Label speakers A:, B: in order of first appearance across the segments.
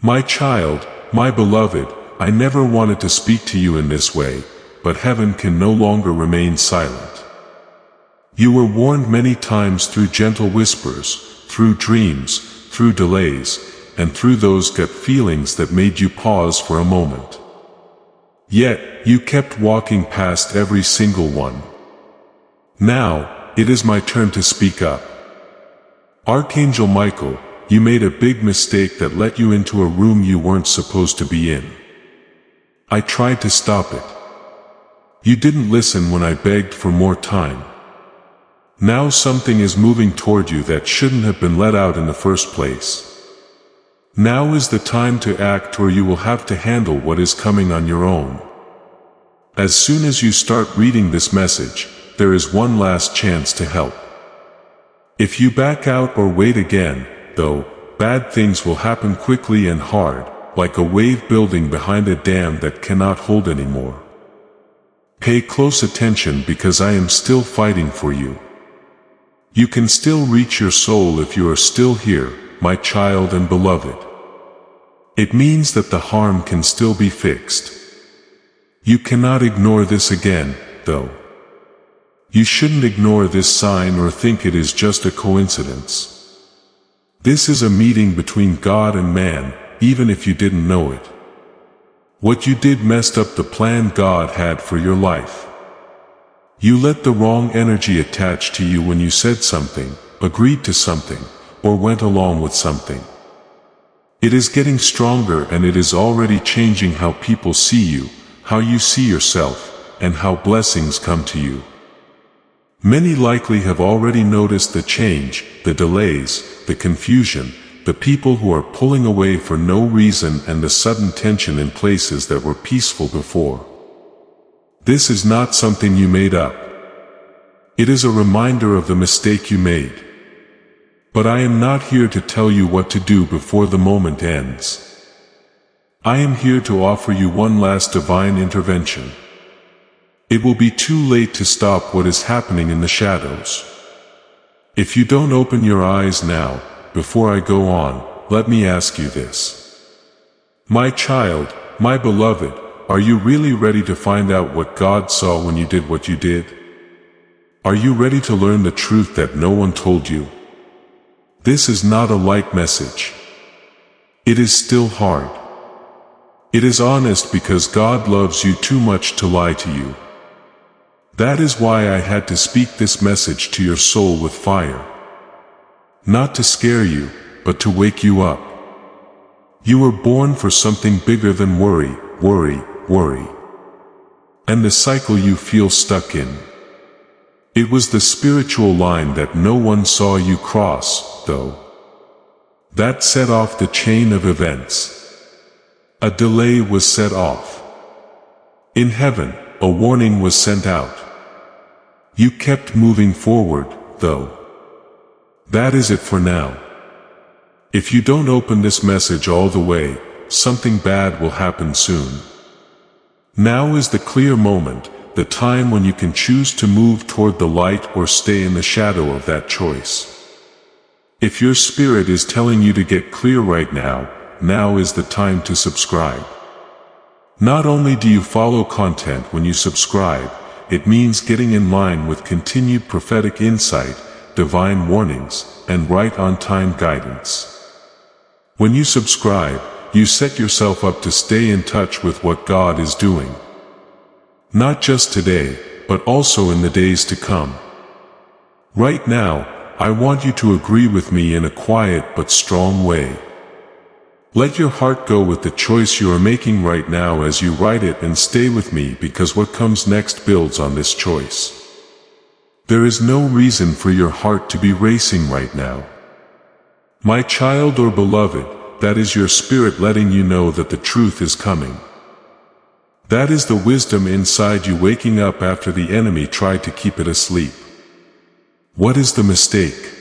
A: My child, my beloved, I never wanted to speak to you in this way, but heaven can no longer remain silent. You were warned many times through gentle whispers, through dreams, through delays, and through those gut feelings that made you pause for a moment. Yet, you kept walking past every single one. Now, it is my turn to speak up. Archangel Michael, you made a big mistake that let you into a room you weren't supposed to be in. I tried to stop it. You didn't listen when I begged for more time. Now something is moving toward you that shouldn't have been let out in the first place. Now is the time to act, or you will have to handle what is coming on your own. As soon as you start reading this message, there is one last chance to help. If you back out or wait again, though, bad things will happen quickly and hard, like a wave building behind a dam that cannot hold anymore. Pay close attention, because I am still fighting for you. You can still reach your soul if you are still here, my child and beloved. It means that the harm can still be fixed. You cannot ignore this again, though. You shouldn't ignore this sign or think it is just a coincidence. This is a meeting between God and man, even if you didn't know it. What you did messed up the plan God had for your life. You let the wrong energy attach to you when you said something, agreed to something, or went along with something. It is getting stronger, and it is already changing how people see you, how you see yourself, and how blessings come to you. Many likely have already noticed the change, the delays, the confusion, the people who are pulling away for no reason, and the sudden tension in places that were peaceful before. This is not something you made up. It is a reminder of the mistake you made. But I am not here to tell you what to do before the moment ends. I am here to offer you one last divine intervention. It will be too late to stop what is happening in the shadows. If you don't open your eyes now, before I go on, let me ask you this. My child, my beloved, are you really ready to find out what God saw when you did what you did? Are you ready to learn the truth that no one told you? This is not a light message. It is still hard. It is honest, because God loves you too much to lie to you. That is why I had to speak this message to your soul with fire. Not to scare you, but to wake you up. You were born for something bigger than worry, worry, worry. And the cycle you feel stuck in. It was the spiritual line that no one saw you cross, though. That set off the chain of events. A delay was set off. In heaven, a warning was sent out. You kept moving forward, though. That is it for now. If you don't open this message all the way, something bad will happen soon. Now is the clear moment, the time when you can choose to move toward the light or stay in the shadow of that choice. If your spirit is telling you to get clear right now, now is the time to subscribe. Not only do you follow content when you subscribe, it means getting in line with continued prophetic insight, divine warnings, and right on time guidance. When you subscribe, you set yourself up to stay in touch with what God is doing. Not just today, but also in the days to come. Right now, I want you to agree with me in a quiet but strong way. Let your heart go with the choice you are making right now as you write it, and stay with me, because what comes next builds on this choice. There is no reason for your heart to be racing right now. My child or beloved, that is your spirit letting you know that the truth is coming. That is the wisdom inside you waking up after the enemy tried to keep it asleep. What is the mistake?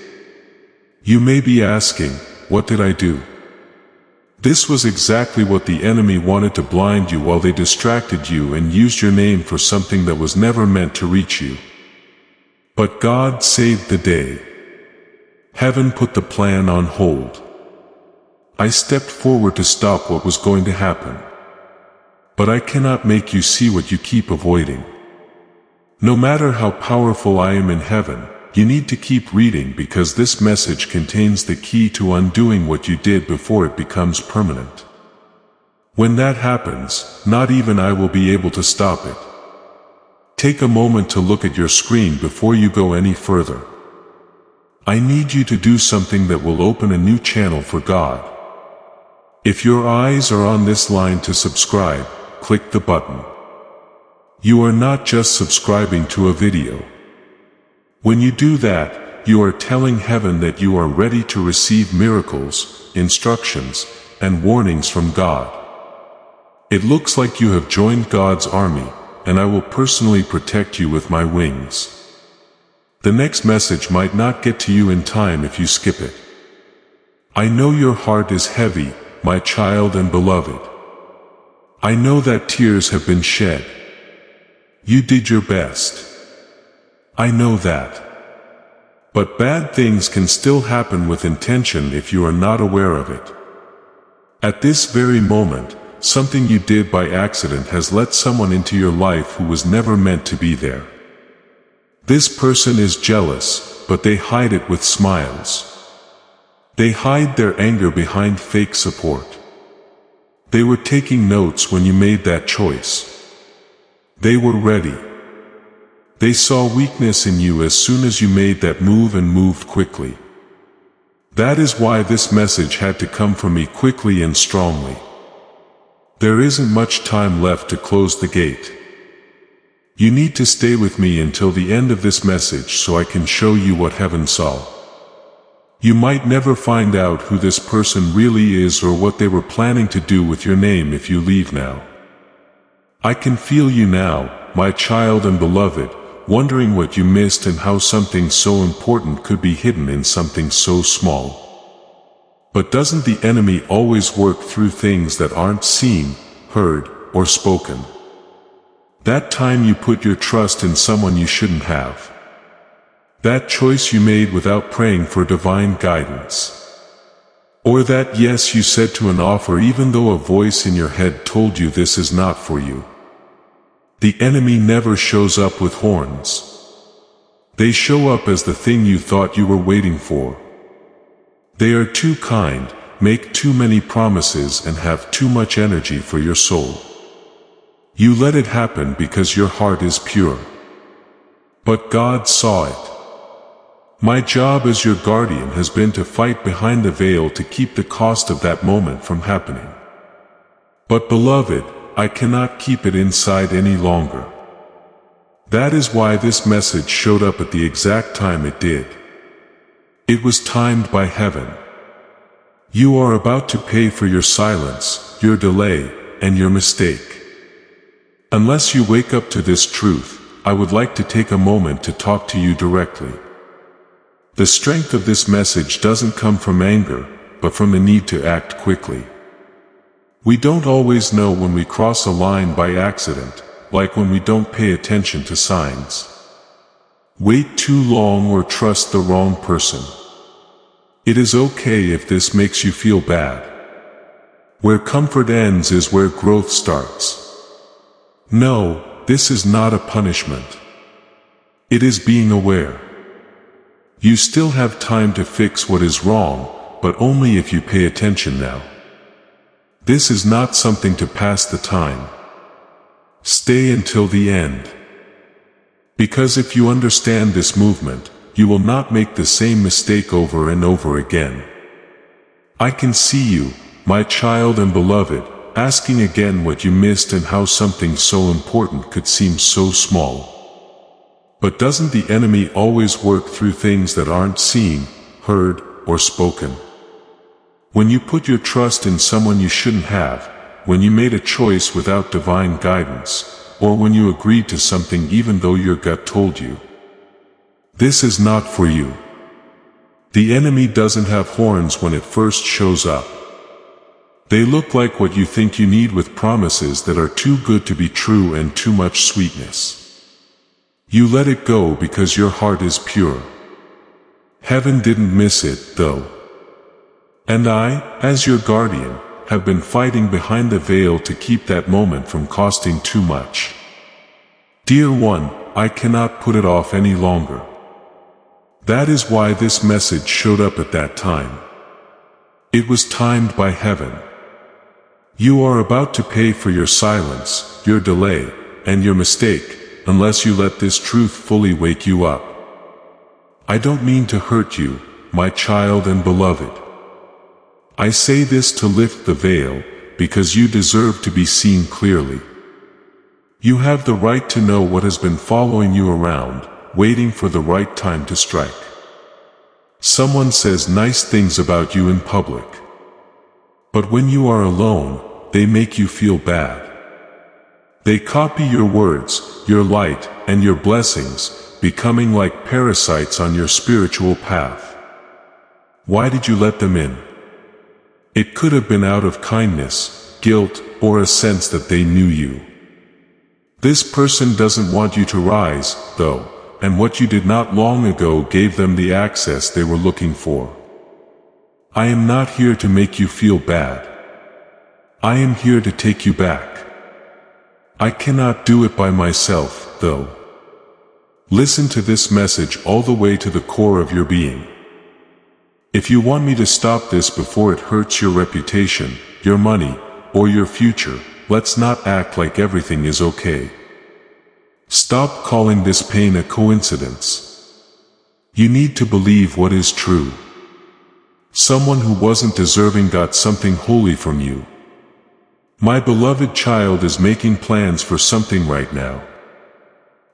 A: You may be asking, what did I do? This was exactly what the enemy wanted to blind you while they distracted you and used your name for something that was never meant to reach you. But God saved the day. Heaven put the plan on hold. I stepped forward to stop what was going to happen. But I cannot make you see what you keep avoiding. No matter how powerful I am in heaven, you need to keep reading because this message contains the key to undoing what you did before it becomes permanent. When that happens, not even I will be able to stop it. Take a moment to look at your screen before you go any further. I need you to do something that will open a new channel for God. If your eyes are on this line to subscribe, click the button. You are not just subscribing to a video. When you do that, you are telling heaven that you are ready to receive miracles, instructions, and warnings from God. It looks like you have joined God's army, and I will personally protect you with my wings. The next message might not get to you in time if you skip it. I know your heart is heavy, my child and beloved. I know that tears have been shed. You did your best. I know that. But bad things can still happen with intention if you are not aware of it. At this very moment, something you did by accident has let someone into your life who was never meant to be there. This person is jealous, but they hide it with smiles. They hide their anger behind fake support. They were taking notes when you made that choice. They were ready. They saw weakness in you as soon as you made that move and moved quickly. That is why this message had to come from me quickly and strongly. There isn't much time left to close the gate. You need to stay with me until the end of this message so I can show you what heaven saw. You might never find out who this person really is or what they were planning to do with your name if you leave now. I can feel you now, my child and beloved, wondering what you missed and how something so important could be hidden in something so small. But doesn't the enemy always work through things that aren't seen, heard, or spoken? That time you put your trust in someone you shouldn't have. That choice you made without praying for divine guidance. Or that yes you said to an offer even though a voice in your head told you this is not for you. The enemy never shows up with horns. They show up as the thing you thought you were waiting for. They are too kind, make too many promises and have too much energy for your soul. You let it happen because your heart is pure. But God saw it. My job as your guardian has been to fight behind the veil to keep the cost of that moment from happening. But beloved, I cannot keep it inside any longer. That is why this message showed up at the exact time it did. It was timed by heaven. You are about to pay for your silence, your delay, and your mistake. Unless you wake up to this truth, I would like to take a moment to talk to you directly. The strength of this message doesn't come from anger, but from the need to act quickly. We don't always know when we cross a line by accident, like when we don't pay attention to signs. Wait too long or trust the wrong person. It is okay if this makes you feel bad. Where comfort ends is where growth starts. No, this is not a punishment. It is being aware. You still have time to fix what is wrong, but only if you pay attention now. This is not something to pass the time. Stay until the end. Because if you understand this movement, you will not make the same mistake over and over again. I can see you, my child and beloved, asking again what you missed and how something so important could seem so small. But doesn't the enemy always work through things that aren't seen, heard, or spoken? When you put your trust in someone you shouldn't have, when you made a choice without divine guidance, or when you agreed to something even though your gut told you, this is not for you. The enemy doesn't have horns when it first shows up. They look like what you think you need with promises that are too good to be true and too much sweetness. You let it go because your heart is pure. Heaven didn't miss it, though. And I, as your guardian, have been fighting behind the veil to keep that moment from costing too much. Dear one, I cannot put it off any longer. That is why this message showed up at that time. It was timed by heaven. You are about to pay for your silence, your delay, and your mistake, unless you let this truth fully wake you up. I don't mean to hurt you, my child and beloved. I say this to lift the veil, because you deserve to be seen clearly. You have the right to know what has been following you around, waiting for the right time to strike. Someone says nice things about you in public. But when you are alone, they make you feel bad. They copy your words, your light, and your blessings, becoming like parasites on your spiritual path. Why did you let them in? It could have been out of kindness, guilt, or a sense that they knew you. This person doesn't want you to rise, though, and what you did not long ago gave them the access they were looking for. I am not here to make you feel bad. I am here to take you back. I cannot do it by myself, though. Listen to this message all the way to the core of your being. If you want me to stop this before it hurts your reputation, your money, or your future, let's not act like everything is okay. Stop calling this pain a coincidence. You need to believe what is true. Someone who wasn't deserving got something holy from you. My beloved child is making plans for something right now.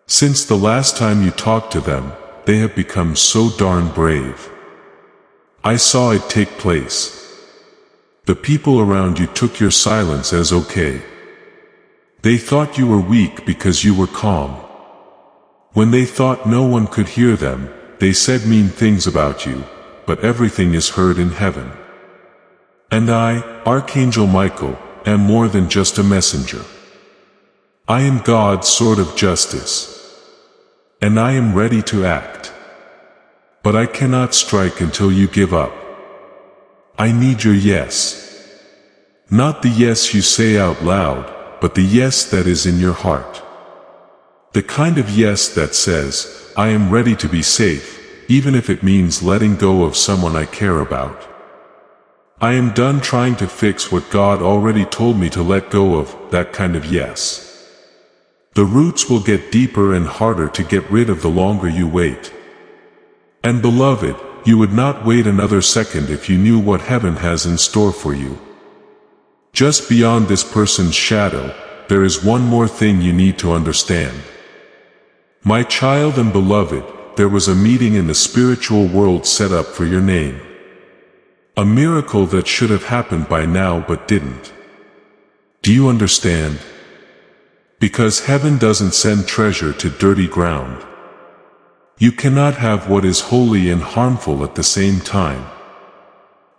A: Since the last time you talked to them, they have become so darn brave. I saw it take place. The people around you took your silence as okay. They thought you were weak because you were calm. When they thought no one could hear them, they said mean things about you, but everything is heard in heaven. And I, Archangel Michael, am more than just a messenger. I am God's sword of justice. And I am ready to act. But I cannot strike until you give up. I need your yes. Not the yes you say out loud, but the yes that is in your heart. The kind of yes that says, I am ready to be safe, even if it means letting go of someone I care about. I am done trying to fix what God already told me to let go of, that kind of yes. The roots will get deeper and harder to get rid of the longer you wait. And beloved, you would not wait another second if you knew what heaven has in store for you. Just beyond this person's shadow, there is one more thing you need to understand. My child and beloved, there was a meeting in the spiritual world set up for your name. A miracle that should have happened by now but didn't. Do you understand? Because heaven doesn't send treasure to dirty ground. You cannot have what is holy and harmful at the same time.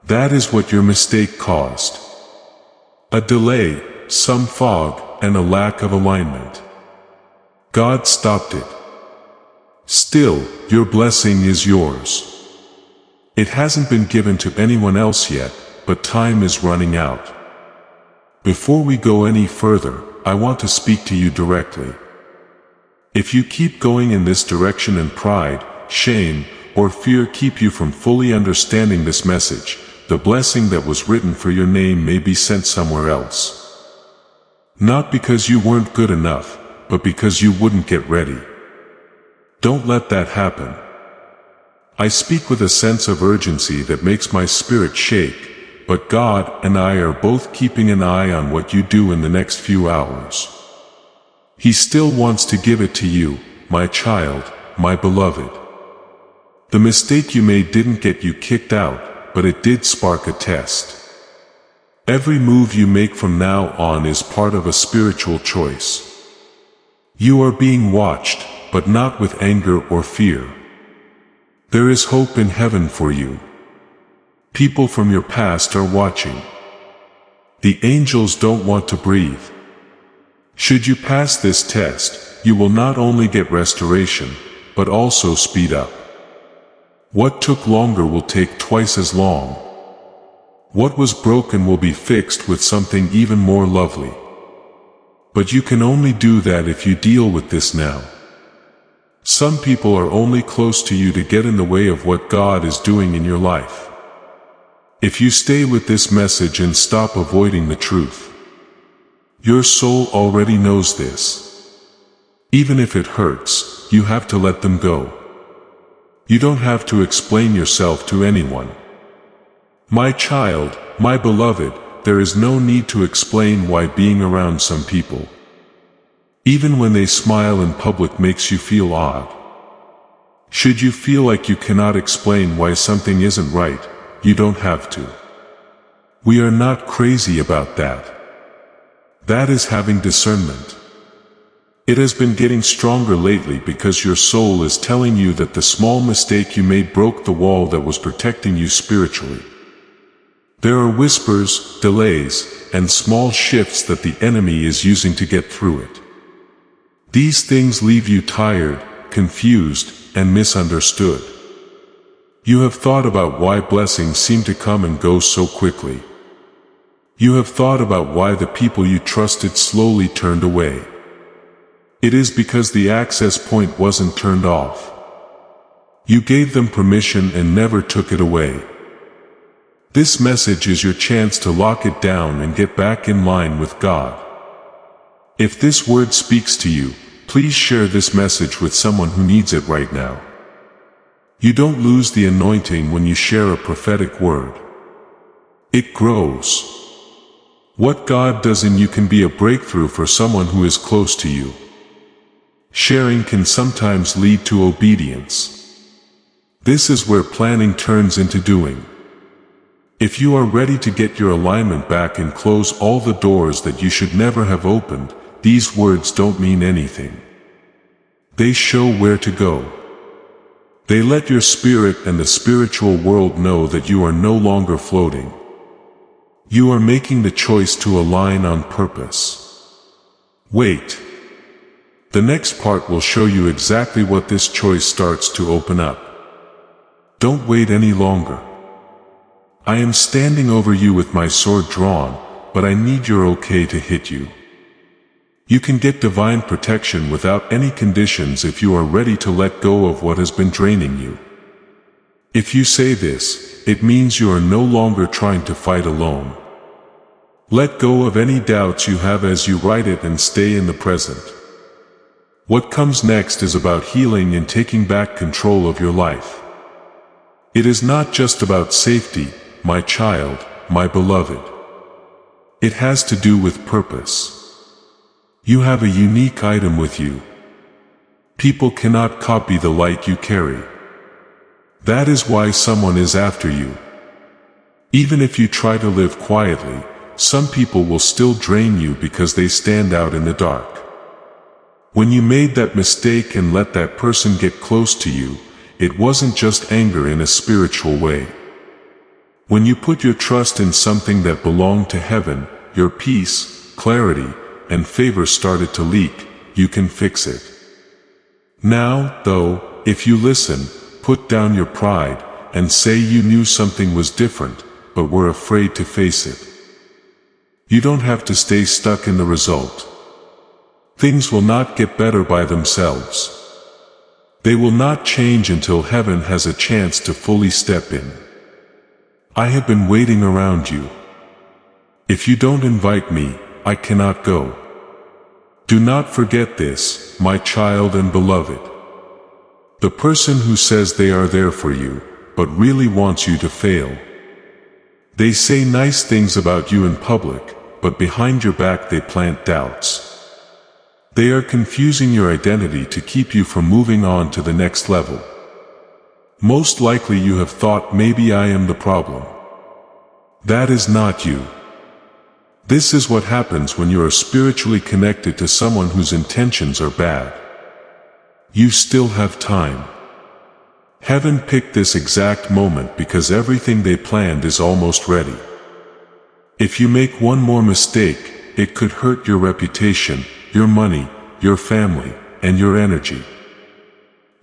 A: That is what your mistake caused. A delay, some fog, and a lack of alignment. God stopped it. Still, your blessing is yours. It hasn't been given to anyone else yet, but time is running out. Before we go any further, I want to speak to you directly. If you keep going in this direction and pride, shame, or fear keep you from fully understanding this message, the blessing that was written for your name may be sent somewhere else. Not because you weren't good enough, but because you wouldn't get ready. Don't let that happen. I speak with a sense of urgency that makes my spirit shake, but God and I are both keeping an eye on what you do in the next few hours. He still wants to give it to you, my child, my beloved. The mistake you made didn't get you kicked out, but it did spark a test. Every move you make from now on is part of a spiritual choice. You are being watched, but not with anger or fear. There is hope in heaven for you. People from your past are watching. The angels don't want to breathe. Should you pass this test, you will not only get restoration, but also speed up. What took longer will take twice as long. What was broken will be fixed with something even more lovely. But you can only do that if you deal with this now. Some people are only close to you to get in the way of what God is doing in your life. If you stay with this message and stop avoiding the truth, your soul already knows this. Even if it hurts, you have to let them go. You don't have to explain yourself to anyone. My child, my beloved, there is no need to explain why being around some people, even when they smile in public, makes you feel odd. Should you feel like you cannot explain why something isn't right, you don't have to. We are not crazy about that. That is having discernment. It has been getting stronger lately because your soul is telling you that the small mistake you made broke the wall that was protecting you spiritually. There are whispers, delays, and small shifts that the enemy is using to get through it. These things leave you tired, confused, and misunderstood. You have thought about why blessings seem to come and go so quickly. You have thought about why the people you trusted slowly turned away. It is because the access point wasn't turned off. You gave them permission and never took it away. This message is your chance to lock it down and get back in line with God. If this word speaks to you, please share this message with someone who needs it right now. You don't lose the anointing when you share a prophetic word. It grows. What God does in you can be a breakthrough for someone who is close to you. Sharing can sometimes lead to obedience. This is where planning turns into doing. If you are ready to get your alignment back and close all the doors that you should never have opened, these words don't mean anything. They show where to go. They let your spirit and the spiritual world know that you are no longer floating. You are making the choice to align on purpose. Wait. The next part will show you exactly what this choice starts to open up. Don't wait any longer. I am standing over you with my sword drawn, but I need your okay to hit you. You can get divine protection without any conditions if you are ready to let go of what has been draining you. If you say this, it means you are no longer trying to fight alone. Let go of any doubts you have as you write it and stay in the present. What comes next is about healing and taking back control of your life. It is not just about safety, my child, my beloved. It has to do with purpose. You have a unique item with you. People cannot copy the light you carry. That is why someone is after you. Even if you try to live quietly, some people will still drain you because they stand out in the dark. When you made that mistake and let that person get close to you, it wasn't just anger in a spiritual way. When you put your trust in something that belonged to heaven, your peace, clarity, and favor started to leak. You can fix it. Now, though, if you listen, put down your pride, and say you knew something was different, but were afraid to face it. You don't have to stay stuck in the result. Things will not get better by themselves. They will not change until heaven has a chance to fully step in. I have been waiting around you. If you don't invite me, I cannot go. Do not forget this, my child and beloved. The person who says they are there for you, but really wants you to fail. They say nice things about you in public, but behind your back they plant doubts. They are confusing your identity to keep you from moving on to the next level. Most likely you have thought maybe I am the problem. That is not you. This is what happens when you are spiritually connected to someone whose intentions are bad. You still have time. Heaven picked this exact moment because everything they planned is almost ready. If you make one more mistake, it could hurt your reputation, your money, your family, and your energy.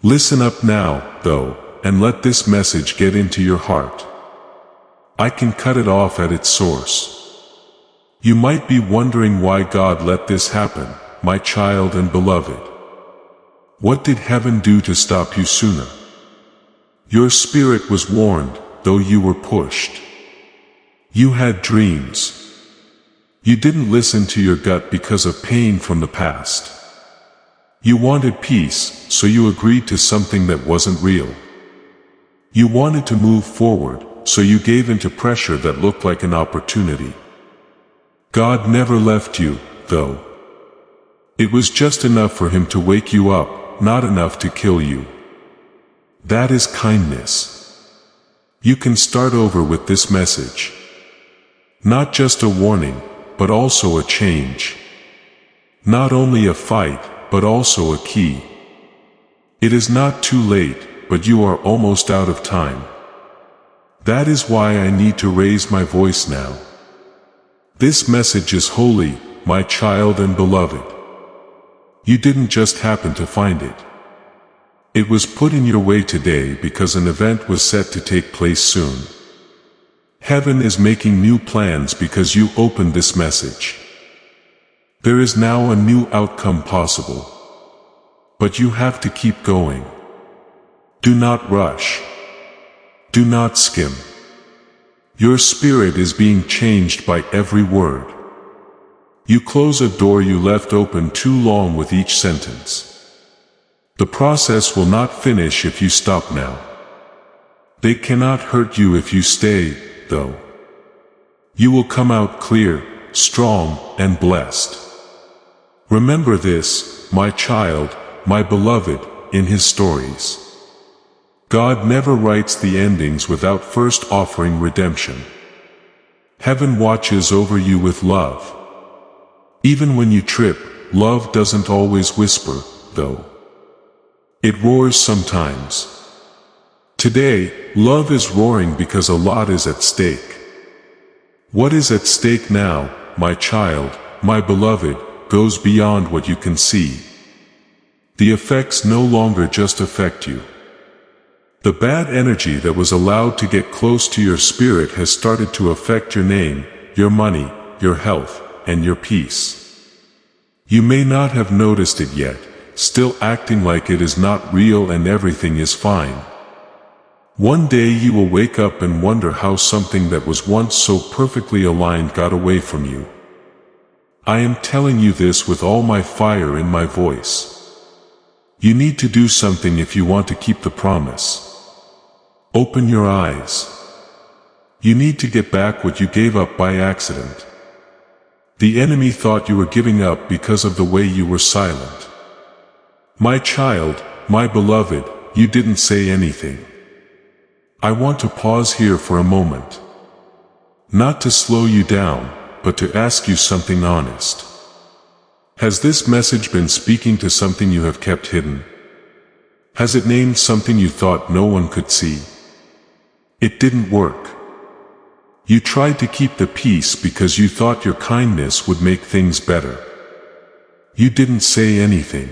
A: Listen up now, though, and let this message get into your heart. I can cut it off at its source. You might be wondering why God let this happen, my child and beloved. What did heaven do to stop you sooner? Your spirit was warned, though you were pushed. You had dreams. You didn't listen to your gut because of pain from the past. You wanted peace, so you agreed to something that wasn't real. You wanted to move forward, so you gave in to pressure that looked like an opportunity. God never left you, though. It was just enough for Him to wake you up, not enough to kill you. That is kindness. You can start over with this message. Not just a warning, but also a change. Not only a fight, but also a key. It is not too late, but you are almost out of time. That is why I need to raise my voice now. This message is holy, my child and beloved. You didn't just happen to find it. It was put in your way today because an event was set to take place soon. Heaven is making new plans because you opened this message. There is now a new outcome possible. But you have to keep going. Do not rush. Do not skim. Your spirit is being changed by every word. You close a door you left open too long with each sentence. The process will not finish if you stop now. They cannot hurt you if you stay, though. You will come out clear, strong, and blessed. Remember this, my child, my beloved, in His stories. God never writes the endings without first offering redemption. Heaven watches over you with love. Even when you trip, love doesn't always whisper, though. It roars sometimes. Today, love is roaring because a lot is at stake. What is at stake now, my child, my beloved, goes beyond what you can see. The effects no longer just affect you. The bad energy that was allowed to get close to your spirit has started to affect your name, your money, your health, and your peace. You may not have noticed it yet, still acting like it is not real and everything is fine. One day you will wake up and wonder how something that was once so perfectly aligned got away from you. I am telling you this with all my fire in my voice. You need to do something if you want to keep the promise. Open your eyes. You need to get back what you gave up by accident. The enemy thought you were giving up because of the way you were silent. My child, my beloved, you didn't say anything. I want to pause here for a moment. Not to slow you down, but to ask you something honest. Has this message been speaking to something you have kept hidden? Has it named something you thought no one could see? It didn't work. You tried to keep the peace because you thought your kindness would make things better. You didn't say anything.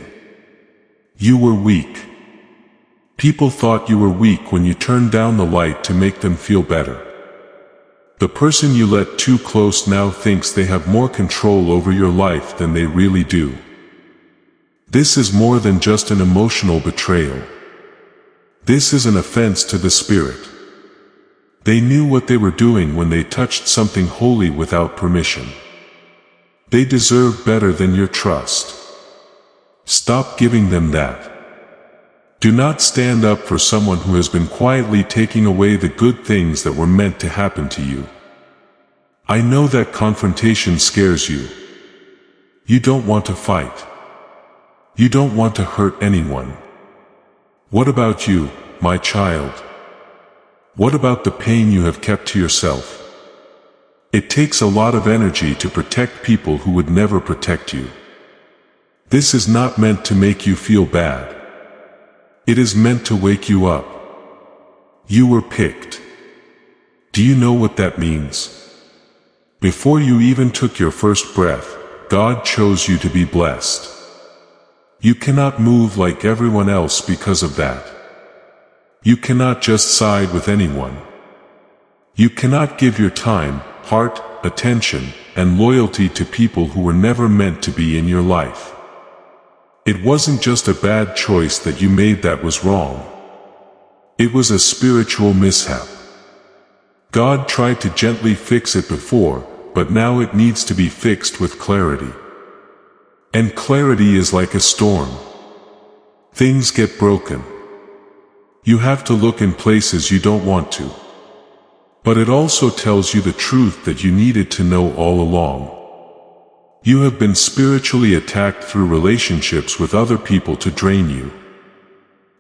A: You were weak. People thought you were weak when you turned down the light to make them feel better. The person you let too close now thinks they have more control over your life than they really do. This is more than just an emotional betrayal. This is an offense to the spirit. They knew what they were doing when they touched something holy without permission. They deserve better than your trust. Stop giving them that. Do not stand up for someone who has been quietly taking away the good things that were meant to happen to you. I know that confrontation scares you. You don't want to fight. You don't want to hurt anyone. What about you, my child? What about the pain you have kept to yourself? It takes a lot of energy to protect people who would never protect you. This is not meant to make you feel bad. It is meant to wake you up. You were picked. Do you know what that means? Before you even took your first breath, God chose you to be blessed. You cannot move like everyone else because of that. You cannot just side with anyone. You cannot give your time, heart, attention, and loyalty to people who were never meant to be in your life. It wasn't just a bad choice that you made that was wrong. It was a spiritual mishap. God tried to gently fix it before, but now it needs to be fixed with clarity. And clarity is like a storm. Things get broken. You have to look in places you don't want to. But it also tells you the truth that you needed to know all along. You have been spiritually attacked through relationships with other people to drain you.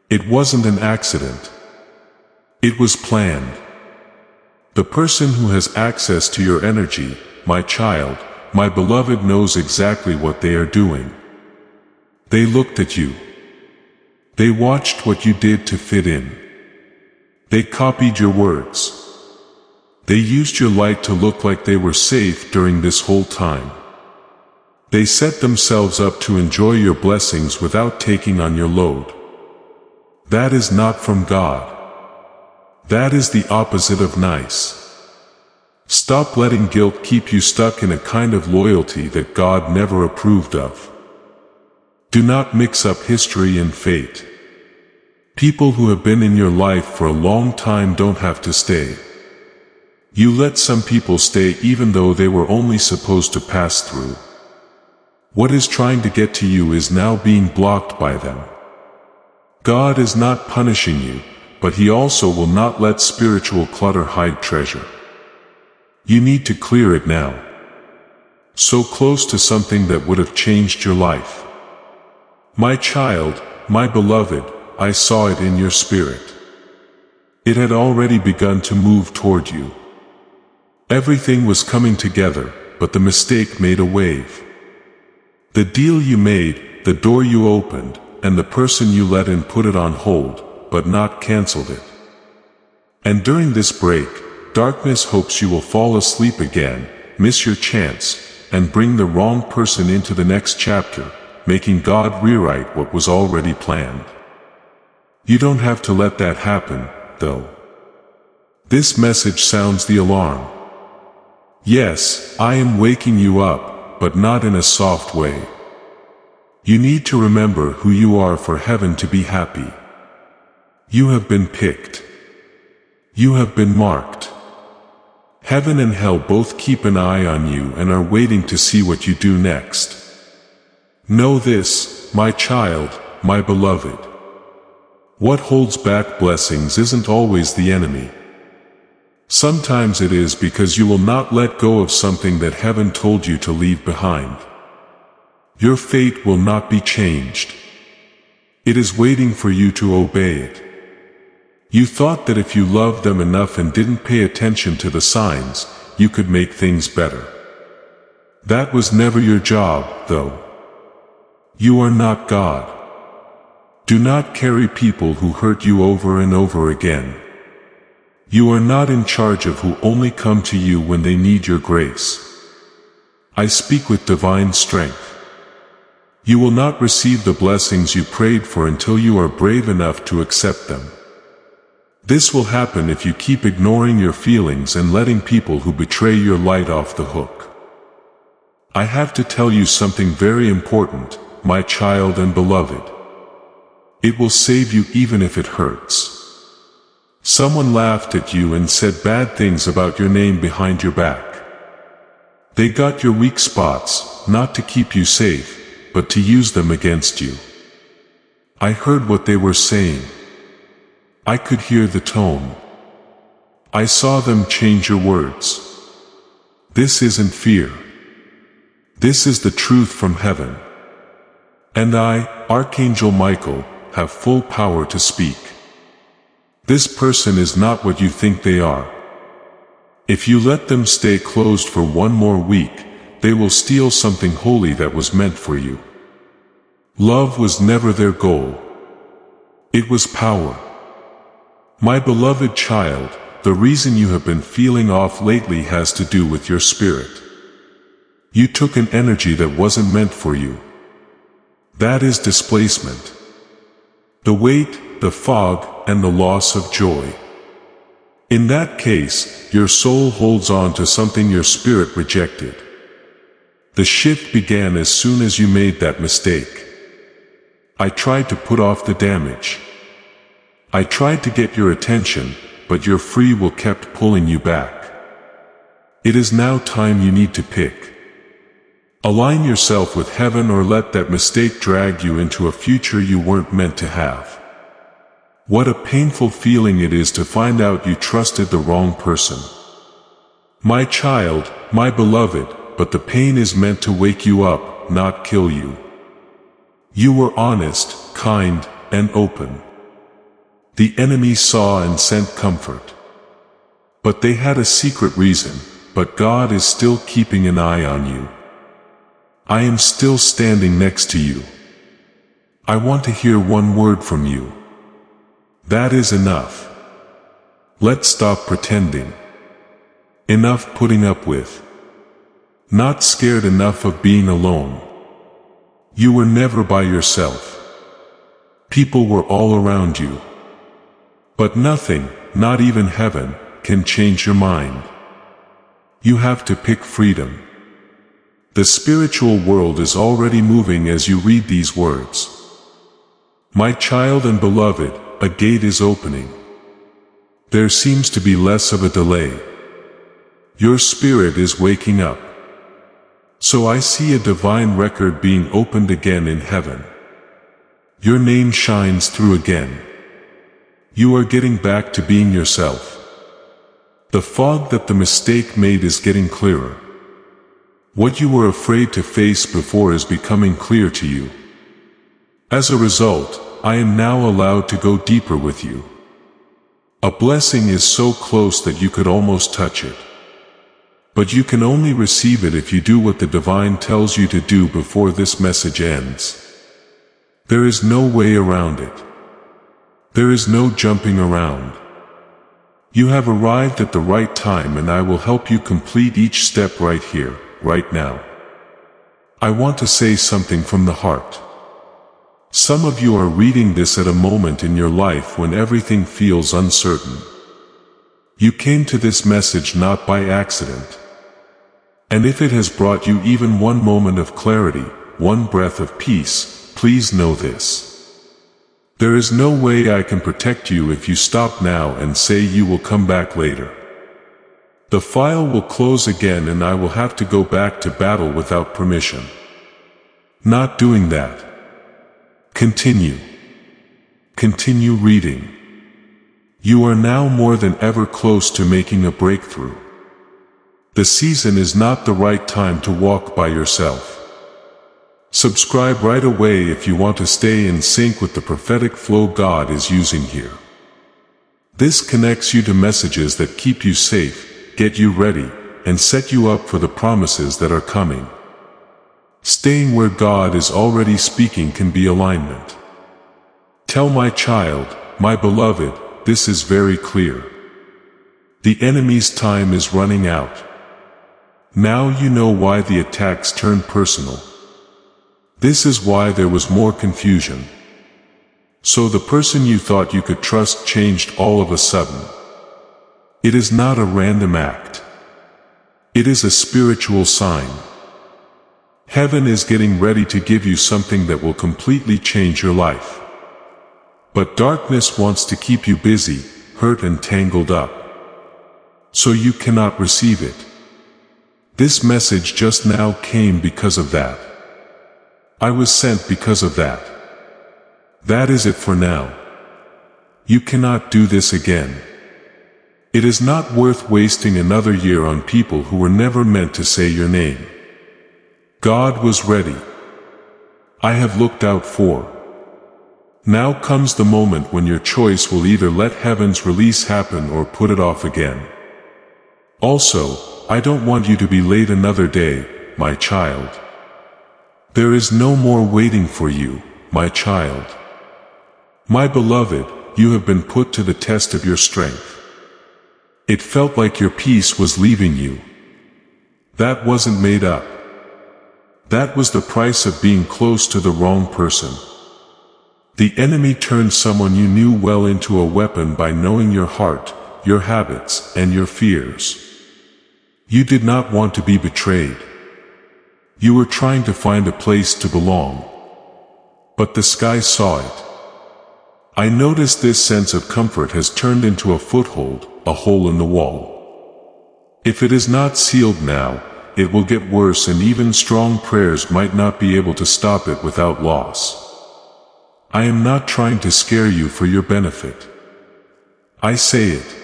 A: It wasn't an accident. It was planned. The person who has access to your energy, my child, my beloved, knows exactly what they are doing. They looked at you. They watched what you did to fit in. They copied your words. They used your light to look like they were safe during this whole time. They set themselves up to enjoy your blessings without taking on your load. That is not from God. That is the opposite of nice. Stop letting guilt keep you stuck in a kind of loyalty that God never approved of. Do not mix up history and fate. People who have been in your life for a long time don't have to stay. You let some people stay even though they were only supposed to pass through. What is trying to get to you is now being blocked by them. God is not punishing you, but He also will not let spiritual clutter hide treasure. You need to clear it now. So close to something that would have changed your life. My child, my beloved, I saw it in your spirit. It had already begun to move toward you. Everything was coming together, but the mistake made a wave. The deal you made, the door you opened, and the person you let in put it on hold, but not canceled it. And during this break, darkness hopes you will fall asleep again, miss your chance, and bring the wrong person into the next chapter, making God rewrite what was already planned. You don't have to let that happen, though. This message sounds the alarm. Yes, I am waking you up, but not in a soft way. You need to remember who you are for heaven to be happy. You have been picked. You have been marked. Heaven and hell both keep an eye on you and are waiting to see what you do next. Know this, my child, my beloved. What holds back blessings isn't always the enemy. Sometimes it is because you will not let go of something that heaven told you to leave behind. Your fate will not be changed. It is waiting for you to obey it. You thought that if you loved them enough and didn't pay attention to the signs, you could make things better. That was never your job, though. You are not God. Do not carry people who hurt you over and over again. You are not in charge of who only come to you when they need your grace. I speak with divine strength. You will not receive the blessings you prayed for until you are brave enough to accept them. This will happen if you keep ignoring your feelings and letting people who betray your light off the hook. I have to tell you something very important, my child and beloved. It will save you even if it hurts. Someone laughed at you and said bad things about your name behind your back. They got your weak spots, not to keep you safe, but to use them against you. I heard what they were saying. I could hear the tone. I saw them change your words. This isn't fear. This is the truth from heaven. And I, Archangel Michael, have full power to speak. This person is not what you think they are. If you let them stay closed for one more week, they will steal something holy that was meant for you. Love was never their goal. It was power. My beloved child, the reason you have been feeling off lately has to do with your spirit. You took an energy that wasn't meant for you. That is displacement. The weight, the fog, and the loss of joy. In that case, your soul holds on to something your spirit rejected. The shift began as soon as you made that mistake. I tried to put off the damage. I tried to get your attention, but your free will kept pulling you back. It is now time you need to pick. Align yourself with heaven or let that mistake drag you into a future you weren't meant to have. What a painful feeling it is to find out you trusted the wrong person. My child, my beloved, but the pain is meant to wake you up, not kill you. You were honest, kind, and open. The enemy saw and sent comfort. But they had a secret reason, but God is still keeping an eye on you. I am still standing next to you. I want to hear one word from you. That is enough. Let's stop pretending. Enough putting up with. Not scared enough of being alone. You were never by yourself. People were all around you. But nothing, not even heaven, can change your mind. You have to pick freedom. The spiritual world is already moving as you read these words. My child and beloved, a gate is opening. There seems to be less of a delay. Your spirit is waking up. So I see a divine record being opened again in heaven. Your name shines through again. You are getting back to being yourself. The fog that the mistake made is getting clearer. What you were afraid to face before is becoming clear to you. As a result, I am now allowed to go deeper with you. A blessing is so close that you could almost touch it. But you can only receive it if you do what the divine tells you to do before this message ends. There is no way around it. There is no jumping around. You have arrived at the right time, and I will help you complete each step right here, right now. I want to say something from the heart. Some of you are reading this at a moment in your life when everything feels uncertain. You came to this message not by accident. And if it has brought you even one moment of clarity, one breath of peace, please know this. There is no way I can protect you if you stop now and say you will come back later. The file will close again and I will have to go back to battle without permission. Not doing that. Continue. Continue reading. You are now more than ever close to making a breakthrough. The season is not the right time to walk by yourself. Subscribe right away if you want to stay in sync with the prophetic flow God is using here. This connects you to messages that keep you safe, get you ready, and set you up for the promises that are coming. Staying where God is already speaking can be alignment. Tell my child, my beloved, this is very clear. The enemy's time is running out. Now you know why the attacks turned personal. This is why there was more confusion. So the person you thought you could trust changed all of a sudden. It is not a random act. It is a spiritual sign. Heaven is getting ready to give you something that will completely change your life. But darkness wants to keep you busy, hurt and tangled up. So you cannot receive it. This message just now came because of that. I was sent because of that. That is it for now. You cannot do this again. It is not worth wasting another year on people who were never meant to say your name. God was ready. I have looked out for. Now comes the moment when your choice will either let heaven's release happen or put it off again. Also, I don't want you to be late another day, my child. There is no more waiting for you, my child. My beloved, you have been put to the test of your strength. It felt like your peace was leaving you. That wasn't made up. That was the price of being close to the wrong person. The enemy turned someone you knew well into a weapon by knowing your heart, your habits, and your fears. You did not want to be betrayed. You were trying to find a place to belong. But the sky saw it. I noticed this sense of comfort has turned into a foothold, a hole in the wall. If it is not sealed now, it will get worse, and even strong prayers might not be able to stop it without loss. I am not trying to scare you for your benefit. I say it.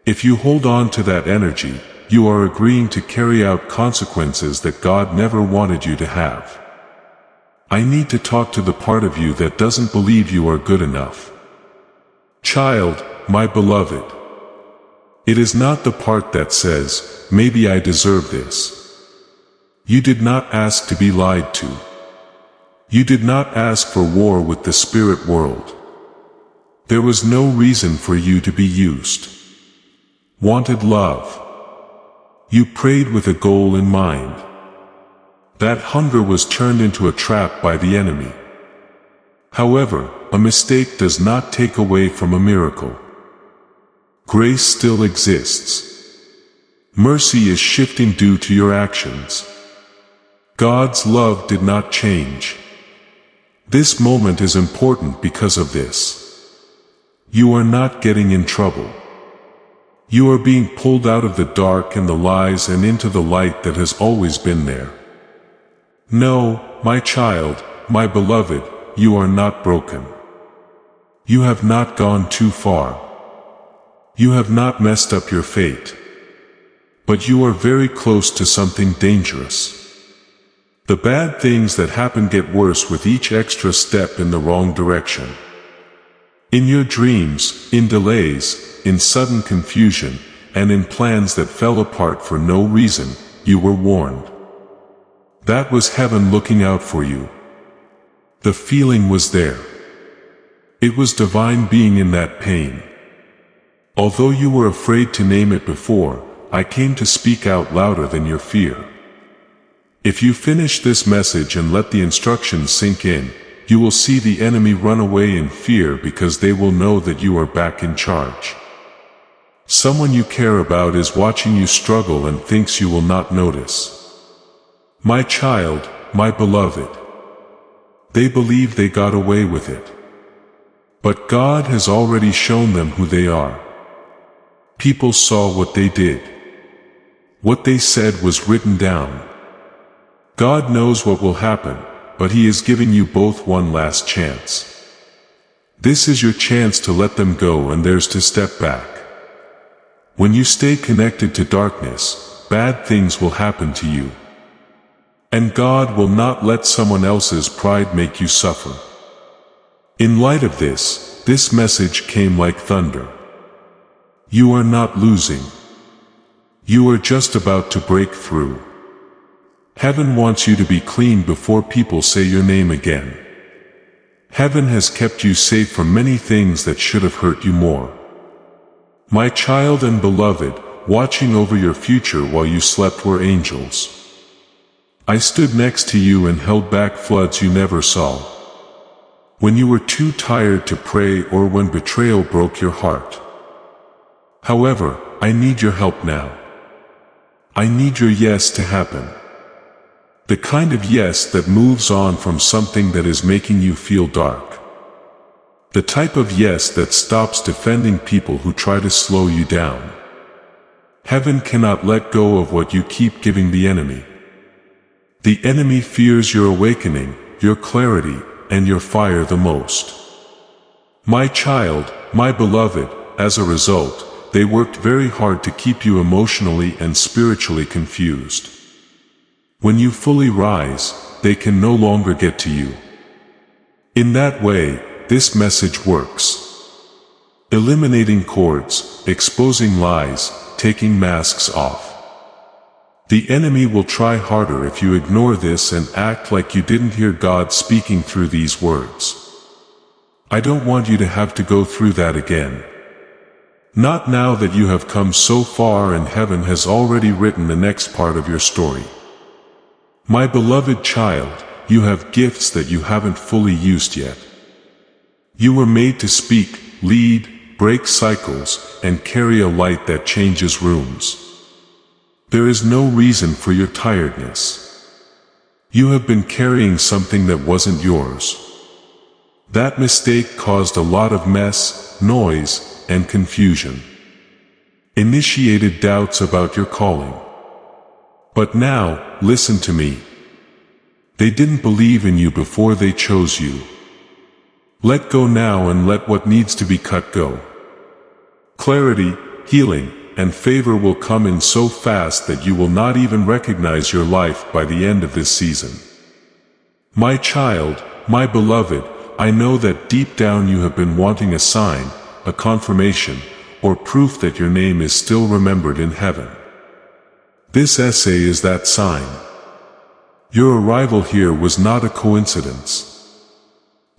A: If you hold on to that energy, you are agreeing to carry out consequences that God never wanted you to have. I need to talk to the part of you that doesn't believe you are good enough. Child, my beloved. It is not the part that says, maybe I deserve this. You did not ask to be lied to. You did not ask for war with the spirit world. There was no reason for you to be used. Wanted love. You prayed with a goal in mind. That hunger was turned into a trap by the enemy. However, a mistake does not take away from a miracle. Grace still exists. Mercy is shifting due to your actions. God's love did not change. This moment is important because of this. You are not getting in trouble. You are being pulled out of the dark and the lies and into the light that has always been there. No, my child, my beloved, you are not broken. You have not gone too far. You have not messed up your fate. But you are very close to something dangerous. The bad things that happen get worse with each extra step in the wrong direction. In your dreams, in delays, in sudden confusion, and in plans that fell apart for no reason, you were warned. That was heaven looking out for you. The feeling was there. It was divine being in that pain. Although you were afraid to name it before, I came to speak out louder than your fear. If you finish this message and let the instructions sink in, you will see the enemy run away in fear because they will know that you are back in charge. Someone you care about is watching you struggle and thinks you will not notice. My child, my beloved. They believe they got away with it. But God has already shown them who they are. People saw what they did. What they said was written down. God knows what will happen, but He is giving you both one last chance. This is your chance to let them go and theirs to step back. When you stay connected to darkness, bad things will happen to you. And God will not let someone else's pride make you suffer. In light of this message came like thunder. You are not losing. You are just about to break through. Heaven wants you to be clean before people say your name again. Heaven has kept you safe from many things that should have hurt you more. My child and beloved, watching over your future while you slept were angels. I stood next to you and held back floods you never saw. When you were too tired to pray or when betrayal broke your heart. However, I need your help now. I need your yes to happen. The kind of yes that moves on from something that is making you feel dark. The type of yes that stops defending people who try to slow you down. Heaven cannot let go of what you keep giving the enemy. The enemy fears your awakening, your clarity, and your fire the most. My child, my beloved, as a result, they worked very hard to keep you emotionally and spiritually confused. When you fully rise, they can no longer get to you. In that way, this message works. Eliminating cords, exposing lies, taking masks off. The enemy will try harder if you ignore this and act like you didn't hear God speaking through these words. I don't want you to have to go through that again. Not now that you have come so far and heaven has already written the next part of your story. My beloved child, you have gifts that you haven't fully used yet. You were made to speak, lead, break cycles, and carry a light that changes rooms. There is no reason for your tiredness. You have been carrying something that wasn't yours. That mistake caused a lot of mess, noise, and confusion. Initiated doubts about your calling. But now, listen to me. They didn't believe in you before they chose you. Let go now and let what needs to be cut go. Clarity, healing, and favor will come in so fast that you will not even recognize your life by the end of this season. My child, my beloved, I know that deep down you have been wanting a sign, a confirmation, or proof that your name is still remembered in heaven. This essay is that sign. Your arrival here was not a coincidence.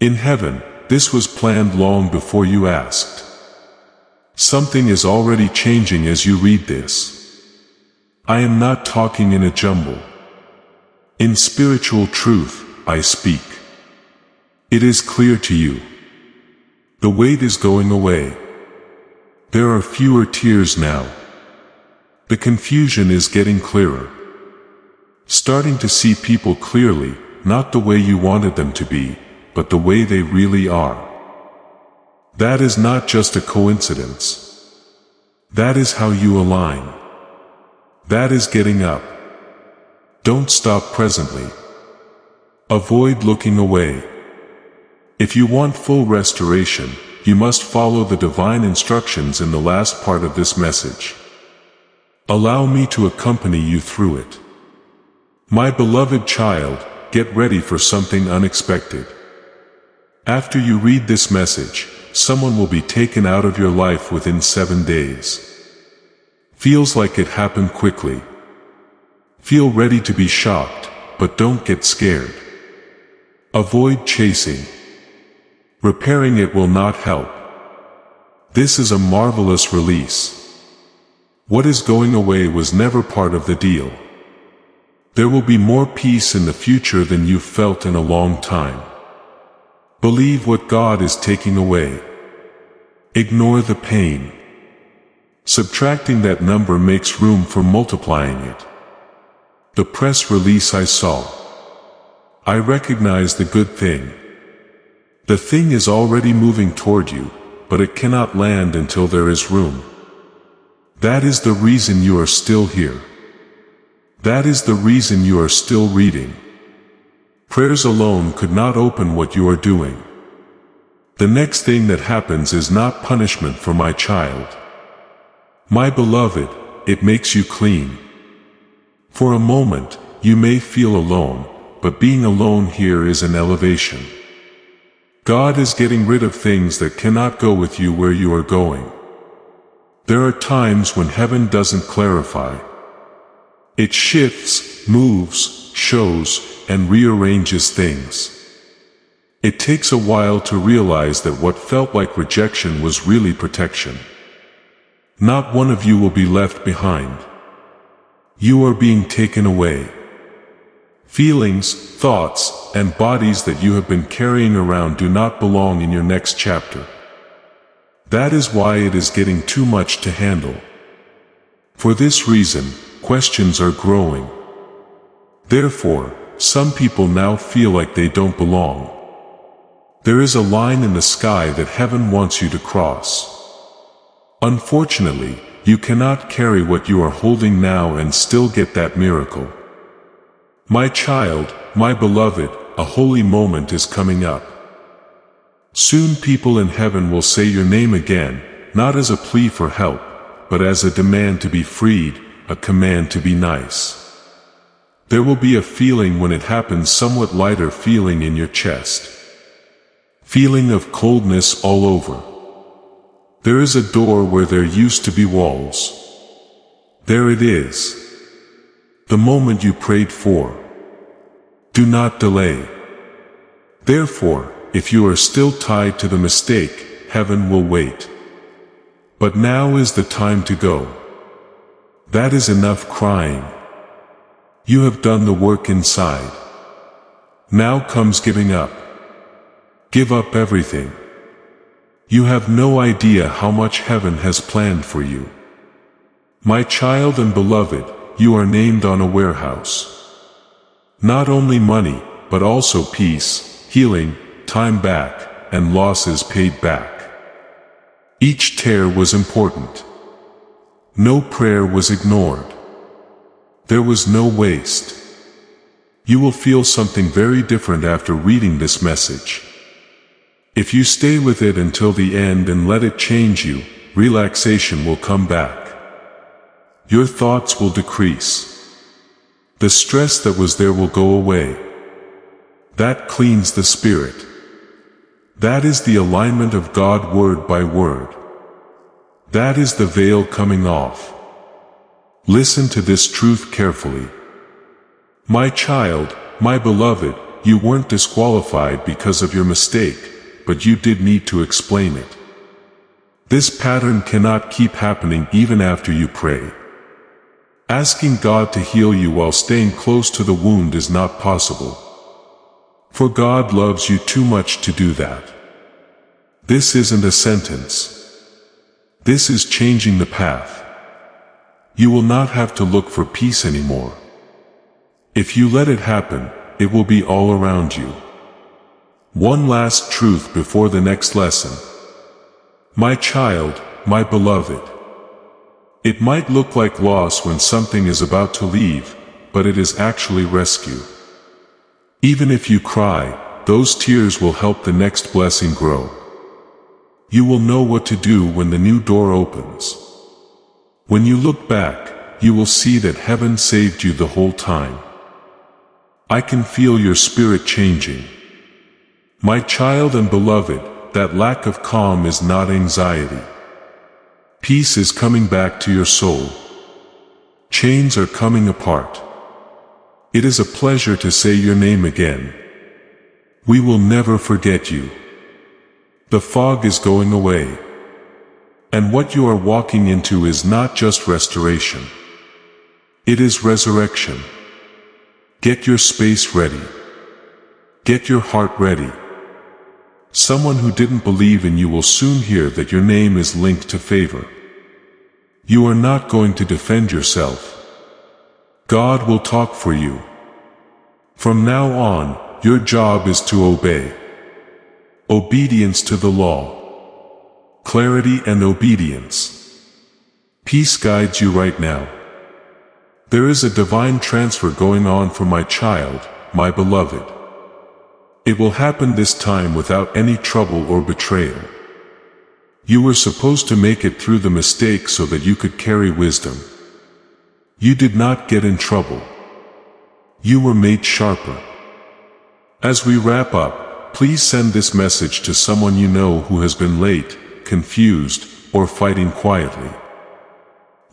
A: In heaven, this was planned long before you asked. Something is already changing as you read this. I am not talking in a jumble. In spiritual truth, I speak. It is clear to you. The weight is going away. There are fewer tears now. The confusion is getting clearer. Starting to see people clearly, not the way you wanted them to be, but the way they really are. That is not just a coincidence. That is how you align. That is getting up. Don't stop presently. Avoid looking away. If you want full restoration, you must follow the divine instructions in the last part of this message. Allow me to accompany you through it. My beloved child, get ready for something unexpected. After you read this message, someone will be taken out of your life within 7 days. Feels like it happened quickly. Feel ready to be shocked, but don't get scared. Avoid chasing. Repairing it will not help. This is a marvelous release. What is going away was never part of the deal. There will be more peace in the future than you've felt in a long time. Believe what God is taking away. Ignore the pain. Subtracting that number makes room for multiplying it. The press release I saw. I recognize the good thing. The thing is already moving toward you, but it cannot land until there is room. That is the reason you are still here. That is the reason you are still reading. Prayers alone could not open what you are doing. The next thing that happens is not punishment for my child. My beloved, it makes you clean. For a moment, you may feel alone, but being alone here is an elevation. God is getting rid of things that cannot go with you where you are going. There are times when heaven doesn't clarify. It shifts, moves, shows, and rearranges things. It takes a while to realize that what felt like rejection was really protection. Not one of you will be left behind. You are being taken away. Feelings, thoughts, and bodies that you have been carrying around do not belong in your next chapter. That is why it is getting too much to handle. For this reason, questions are growing. Therefore, some people now feel like they don't belong. There is a line in the sky that heaven wants you to cross. Unfortunately, you cannot carry what you are holding now and still get that miracle. My child, my beloved, a holy moment is coming up. Soon people in heaven will say your name again, not as a plea for help, but as a demand to be freed, a command to be nice. There will be a feeling when it happens, somewhat lighter feeling in your chest. Feeling of coldness all over. There is a door where there used to be walls. There it is. The moment you prayed for. Do not delay. Therefore, if you are still tied to the mistake, heaven will wait. But now is the time to go. That is enough crying. You have done the work inside. Now comes giving up. Give up everything. You have no idea how much heaven has planned for you. My child and beloved, you are named on a warehouse. Not only money, but also peace, healing, time back, and losses paid back. Each tear was important. No prayer was ignored. There was no waste. You will feel something very different after reading this message. If you stay with it until the end and let it change you, relaxation will come back. Your thoughts will decrease. The stress that was there will go away. That cleans the spirit. That is the alignment of God word by word. That is the veil coming off. Listen to this truth carefully. My child, my beloved, you weren't disqualified because of your mistake, but you did need to explain it. This pattern cannot keep happening even after you pray. Asking God to heal you while staying close to the wound is not possible. For God loves you too much to do that. This isn't a sentence. This is changing the path. You will not have to look for peace anymore. If you let it happen, it will be all around you. One last truth before the next lesson. My child, my beloved. It might look like loss when something is about to leave, but it is actually rescue. Even if you cry, those tears will help the next blessing grow. You will know what to do when the new door opens. When you look back, you will see that heaven saved you the whole time. I can feel your spirit changing. My child and beloved, that lack of calm is not anxiety. Peace is coming back to your soul. Chains are coming apart. It is a pleasure to say your name again. We will never forget you. The fog is going away. And what you are walking into is not just restoration. It is resurrection. Get your space ready. Get your heart ready. Someone who didn't believe in you will soon hear that your name is linked to favor. You are not going to defend yourself. God will talk for you. From now on, your job is to obey. Obedience to the law. Clarity and obedience. Peace guides you right now. There is a divine transfer going on for my child, my beloved. It will happen this time without any trouble or betrayal. You were supposed to make it through the mistake so that you could carry wisdom. You did not get in trouble. You were made sharper. As we wrap up, please send this message to someone you know who has been late, confused, or fighting quietly.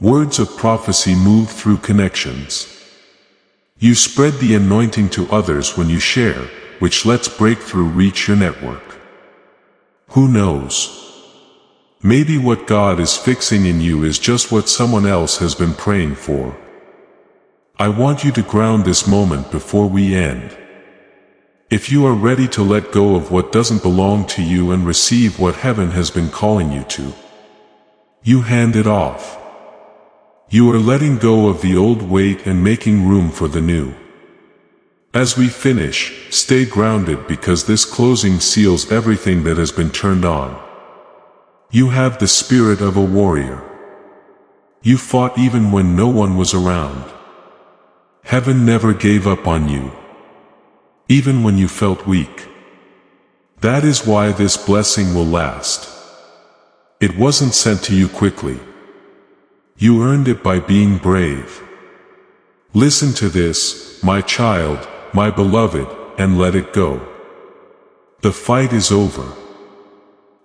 A: Words of prophecy move through connections. You spread the anointing to others when you share, which lets breakthrough reach your network. Who knows? Maybe what God is fixing in you is just what someone else has been praying for. I want you to ground this moment before we end. If you are ready to let go of what doesn't belong to you and receive what heaven has been calling you to, you hand it off. You are letting go of the old weight and making room for the new. As we finish, stay grounded because this closing seals everything that has been turned on. You have the spirit of a warrior. You fought even when no one was around. Heaven never gave up on you, even when you felt weak. That is why this blessing will last. It wasn't sent to you quickly. You earned it by being brave. Listen to this, my child, my beloved, and let it go. The fight is over.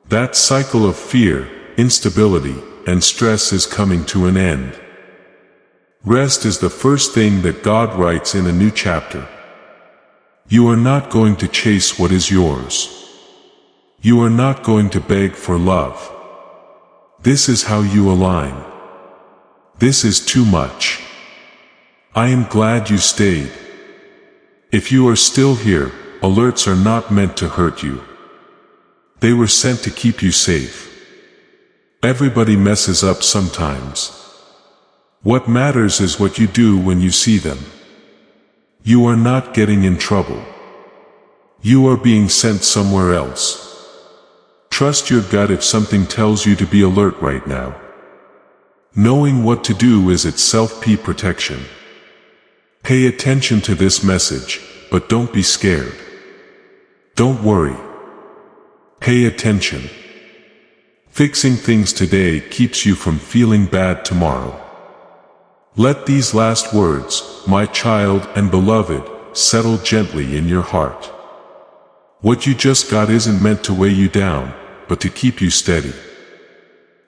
A: That cycle of fear, instability, and stress is coming to an end. Rest is the first thing that God writes in a new chapter. You are not going to chase what is yours. You are not going to beg for love. This is how you align. This is too much. I am glad you stayed. If you are still here, alerts are not meant to hurt you. They were sent to keep you safe. Everybody messes up sometimes. What matters is what you do when you see them. You are not getting in trouble. You are being sent somewhere else. Trust your gut if something tells you to be alert right now. Knowing what to do is itself protection. Pay attention to this message, but don't be scared. Don't worry. Pay attention. Fixing things today keeps you from feeling bad tomorrow. Let these last words, my child and beloved, settle gently in your heart. What you just got isn't meant to weigh you down, but to keep you steady.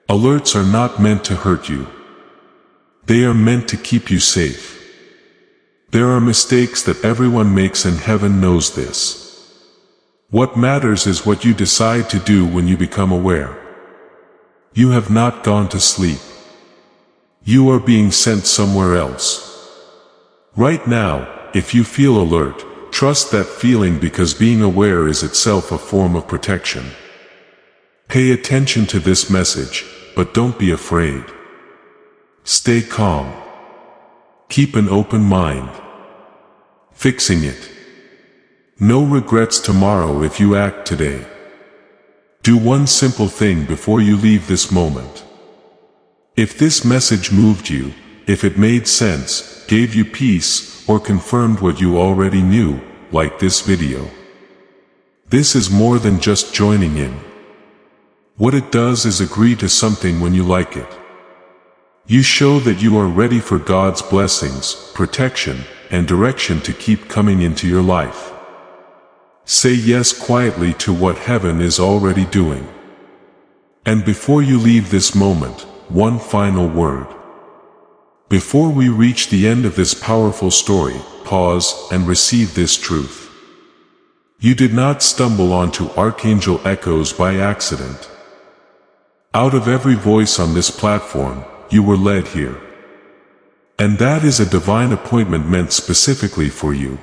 A: Alerts are not meant to hurt you. They are meant to keep you safe. There are mistakes that everyone makes and heaven knows this. What matters is what you decide to do when you become aware. You have not gone to sleep. You are being sent somewhere else. Right now, if you feel alert, trust that feeling because being aware is itself a form of protection. Pay attention to this message, but don't be afraid. Stay calm. Keep an open mind. Fixing it. No regrets tomorrow if you act today. Do one simple thing before you leave this moment. If this message moved you, if it made sense, gave you peace, or confirmed what you already knew, like this video. This is more than just joining in. What it does is agree to something when you like it. You show that you are ready for God's blessings, protection, and direction to keep coming into your life. Say yes quietly to what heaven is already doing. And before you leave this moment, one final word. Before we reach the end of this powerful story, pause and receive this truth. You did not stumble onto Archangel echoes by accident. Out of every voice on this platform, you were led here. And that is a divine appointment meant specifically for you.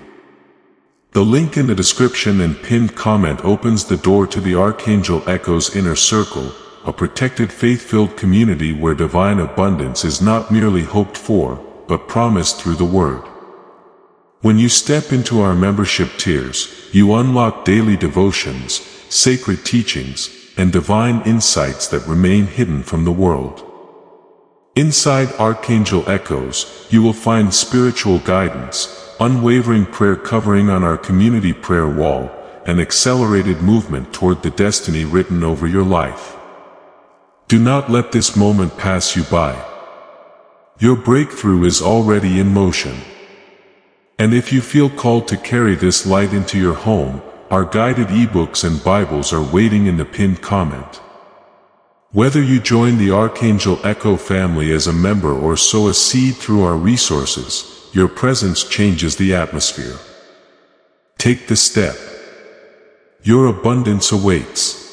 A: The link in the description and pinned comment opens the door to the Archangel Echo's inner circle, a protected faith-filled community where divine abundance is not merely hoped for, but promised through the Word. When you step into our membership tiers, you unlock daily devotions, sacred teachings, and divine insights that remain hidden from the world. Inside Archangel Echoes, you will find spiritual guidance, unwavering prayer covering on our community prayer wall, and accelerated movement toward the destiny written over your life. Do not let this moment pass you by. Your breakthrough is already in motion. And if you feel called to carry this light into your home, our guided ebooks and Bibles are waiting in the pinned comment. Whether you join the Archangel Echo family as a member or sow a seed through our resources, your presence changes the atmosphere. Take the step. Your abundance awaits.